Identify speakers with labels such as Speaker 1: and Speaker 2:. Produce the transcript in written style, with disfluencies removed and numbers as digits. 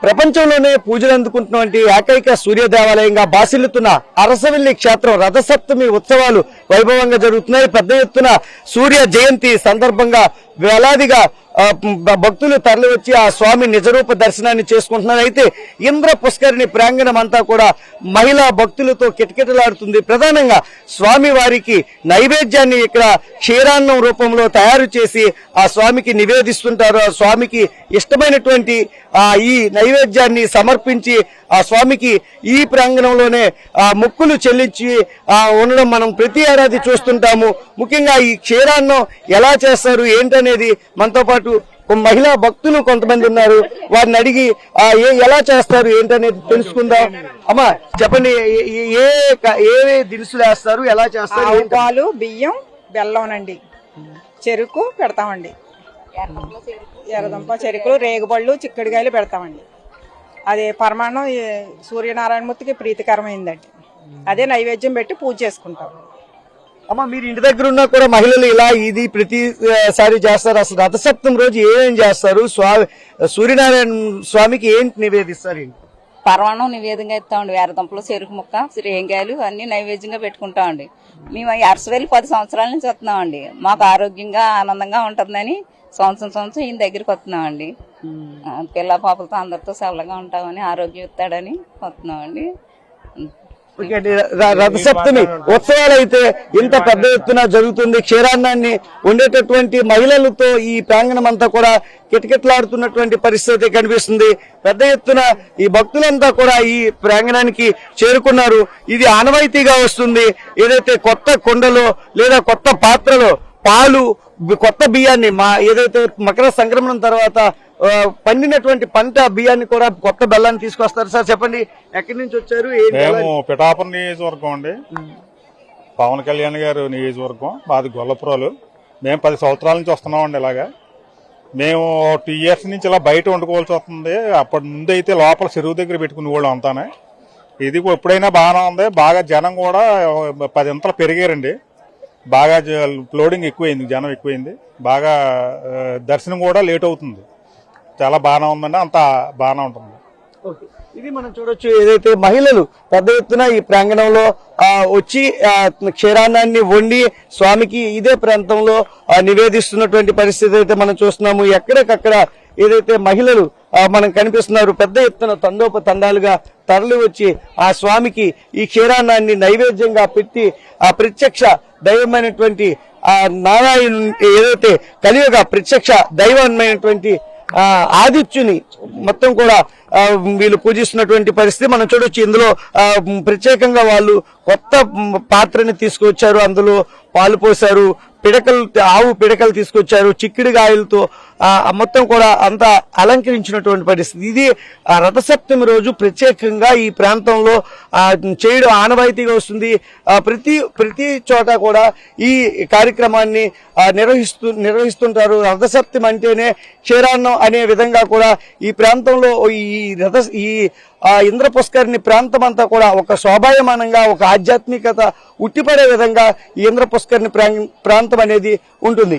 Speaker 1: ప్రపంచంలోనే పూజలు అందుకుంటున్నటువంటి ఏకైక సూర్య దేవాలయంగా బాసిల్లుతున్న అరసవెల్లి క్షేత్రం రథసప్తమి ఉత్సవాలు వైభవంగా జరుగుతున్నాయి. పెద్ద ఎత్తున సూర్య జయంతి సందర్భంగా వేలాదిగా భక్తులు తరలివచ్చి ఆ స్వామి నిజరూప దర్శనాన్ని చేసుకుంటున్నారు. అయితే ఇంద్ర పుష్కరిణి ప్రాంగణం అంతా కూడా మహిళా భక్తులతో కిటకిటలాడుతుంది. ప్రధానంగా స్వామి వారికి నైవేద్యాన్ని ఇక్కడ క్షీరాన్నం రూపంలో తయారు చేసి ఆ స్వామికి నివేదిస్తుంటారు. ఆ స్వామికి ఇష్టమైనటువంటి ఈ నైవేద్యాన్ని సమర్పించి ఆ స్వామికి ఈ ప్రాంగణంలోనే మొక్కులు చెల్లించి ఉండడం మనం ప్రతి ఏడాది చూస్తుంటాము. ముఖ్యంగా ఈ క్షీరాన్నం ఎలా చేస్తారు ఏంటనేది మనతో పాటు మహిళా భక్తులు కొంతమంది ఉన్నారు. వారిని అడిగి ఎలా చేస్తారు ఏంటనేది తెలుసుకుందాం. అమ్మా చెప్పండి, ఏ దినుసులు వేస్తారు, ఎలా చేస్తారు?
Speaker 2: పాలు, బియ్యం, బెల్లంనండి, చెరుకు పెడతామండి, ఎర్రదుంప, చెరుకులు, రేగుబళ్ళు, చిక్కడికాయలు పెడతామండి. అది పరమాన్నం సూర్యనారాయణమూర్తికి ప్రీతికరమైందండి. అదే నైవేద్యం పెట్టి పూజ చేసుకుంటాం.
Speaker 1: అమ్మ, మీరు ఇంటి దగ్గర ఉన్నా కూడా మహిళలు ఇలా ఇది ప్రతిసారి చేస్తారు. అసలు రథసప్తమి రోజు ఏమేం చేస్తారు? సూర్యనారాయణ స్వామికి ఏంటి నివేదిస్తారు?
Speaker 3: పరమాణం నివేదంగా ఇస్తామండి. వేరదుంపలు, చెరుకు ముక్క, రేంగాయలు అన్ని నైవేద్యంగా పెట్టుకుంటామండి. మేము అరసవెల్లి 10 సంవత్సరాల నుంచి వస్తున్నామండి. మాకు ఆరోగ్యంగా ఆనందంగా ఉంటుందని సంవత్సరం ఈయన దగ్గరికి వస్తున్నామండి. పిల్ల పాపలతో అందరితో సరళగా ఉంటామని, ఆరోగ్యం ఇస్తాడని వస్తున్నామండి.
Speaker 1: రథసప్తమి ఉత్సవాలు అయితే ఇంత పెద్ద ఎత్తున జరుగుతుంది. క్షీరాన్నాన్ని ఉండేటటువంటి మహిళలతో ఈ ప్రాంగణం అంతా కూడా కిటకిటలాడుతున్నటువంటి పరిస్థితి కనిపిస్తుంది. పెద్ద ఎత్తున ఈ భక్తులంతా కూడా ఈ ప్రాంగణానికి చేరుకున్నారు. ఇది ఆనవాయితీగా వస్తుంది. ఏదైతే కొత్త కుండలో లేదా కొత్త పాత్రలో పాలు, కొత్త బియ్యాన్ని ఏదైతే మకర సంక్రమణం తర్వాత పండినటువంటి పంట బియ్యాన్ని కూడా కొత్త బెల్లాన్ని తీసుకొస్తారు. సార్ చెప్పండి, ఎక్కడి నుంచి వచ్చారు?
Speaker 4: మేము పిఠాపురం నియోజకవర్గం అండి, పవన్ కళ్యాణ్ గారు నియోజకవర్గం, మాది గొల్లపురాలు. మేము 10 సంవత్సరాల నుంచి వస్తున్నామండి. ఇలాగా మేము 2 years నుంచి ఇలా బయట వండుకోవాల్సి వస్తుంది. అప్పటి ముందు అయితే లోపల చెరువు దగ్గర పెట్టుకునే వాళ్ళు అంతానే. ఇది ఎప్పుడైనా బాగానే ఉంది. బాగా జనం కూడా 10 ఇంతలు పెరిగారండి. బాగా లోడింగ్ ఎక్కువైంది, జనం ఎక్కువైంది. బాగా దర్శనం కూడా లేట్ అవుతుంది. చాలా బాగానే ఉందండి, అంత బాగానే ఉంటుంది.
Speaker 1: ఇది మనం చూడొచ్చు, ఏదైతే మహిళలు పెద్ద ఎత్తున ఈ ప్రాంగణంలో వచ్చి క్షీరాన్నాన్ని వండి స్వామికి ఇదే ప్రాంతంలో నివేదిస్తున్నటువంటి పరిస్థితి అయితే మనం చూస్తున్నాము. ఎక్కడికక్కడ ఏదైతే మహిళలు మనం కనిపిస్తున్నారు, పెద్ద ఎత్తున తండోపతండాలుగా తరలి వచ్చి ఆ స్వామికి ఈ క్షీరాన్నాన్ని నైవేద్యంగా పెట్టి ఆ ప్రత్యక్ష దైవమైనటువంటి ఆ నారాయణ ఏదైతే కలియుగ ప్రత్యక్ష దైవమైనటువంటి ఆదిత్యుని మొత్తం కూడా వీళ్ళు పూజిస్తున్నటువంటి పరిస్థితి మనం చూడొచ్చు. ఇందులో ప్రత్యేకంగా వాళ్ళు కొత్త పాత్రని తీసుకొచ్చారు, అందులో పాలు పోసారు, ఆవు పిడకలు తీసుకొచ్చారు, చిక్కిడికాయలతో మొత్తం కూడా అంతా అలంకరించినటువంటి పరిస్థితి. ఇది రథసప్తమి రోజు ప్రత్యేకంగా ఈ ప్రాంతంలో చేయడం ఆనవాయితీగా వస్తుంది. ప్రతి చోట కూడా ఈ కార్యక్రమాన్ని నిర్వహిస్తుంటారు. రథసప్తమి అంటేనే క్షీరాన్నం అనే విధంగా కూడా ఈ ప్రాంతంలో ఈ ఇంద్ర పుష్కరిణి ప్రాంతం అంతా కూడా ఒక శోభాయమానంగా, ఒక ఆధ్యాత్మికత ఉట్టిపడే విధంగా ఈ ఇంద్ర పుష్కరిణి ప్రాంతం అనేది ఉంటుంది.